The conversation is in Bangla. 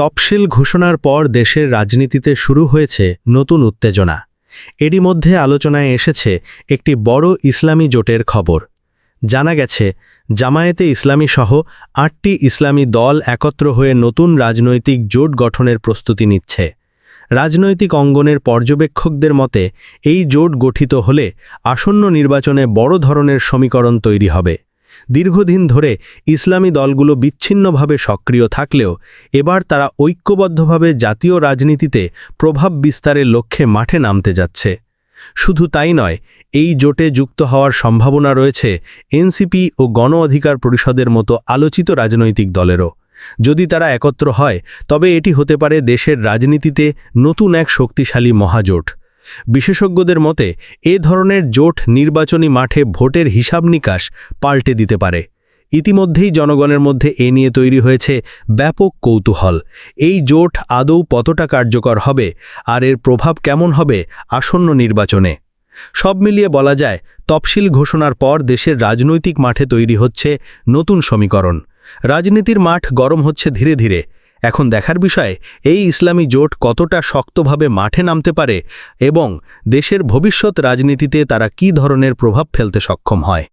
তফসিল ঘোষণার পর দেশের রাজনীতিতে শুরু হয়েছে নতুন উত্তেজনা। এরই মধ্যে আলোচনায় এসেছে একটি বড় ইসলামী জোটের খবর। জানা গেছে, জামায়াতে ইসলামী সহ ৮টি ইসলামী দল একত্র হয়ে নতুন রাজনৈতিক জোট গঠনের প্রস্তুতি নিচ্ছে। রাজনৈতিক অঙ্গনের পর্যবেক্ষকদের মতে এই জোট গঠিত হলে আসন্ন নির্বাচনে বড় ধরনের সমীকরণ তৈরি হবে। দীর্ঘদিন ধরে ইসলামী দলগুলো বিচ্ছিন্নভাবে সক্রিয় থাকলেও এবার তারা ঐক্যবদ্ধভাবে জাতীয় রাজনীতিতে প্রভাব বিস্তারের লক্ষ্যে মাঠে নামতে যাচ্ছে। শুধু তাই নয়, এই জোটে যুক্ত হওয়ার সম্ভাবনা রয়েছে এনসিপি ও গণ অধিকার পরিষদের মতো আলোচিত রাজনৈতিক দলেরও। যদি তারা একত্র হয়, তবে এটি হতে পারে দেশের রাজনীতিতে নতুন এক শক্তিশালী মহাজোট। বিশেষজ্ঞদের মতে এ ধরনের জোট নির্বাচনী মাঠে ভোটের হিসাব নিকাশ পাল্টে দিতে পারে। ইতিমধ্যেই জনগণের মধ্যে এ নিয়ে তৈরি হয়েছে ব্যাপক কৌতূহল। এই জোট আদৌ কতটা কার্যকর হবে আর এর প্রভাব কেমন হবে আসন্ন নির্বাচনে? সব মিলিয়ে বলা যায়, তফসিল ঘোষণার পর দেশের রাজনৈতিক মাঠে তৈরি হচ্ছে নতুন সমীকরণ। রাজনীতির মাঠ গরম হচ্ছে ধীরে ধীরে। এখন দেখার বিষয়, এই ইসলামী জোট কতটা শক্তভাবে মাঠে নামতে পারে এবং দেশের ভবিষ্যৎ রাজনীতিতে তারা কী ধরনের প্রভাব ফেলতে সক্ষম হয়।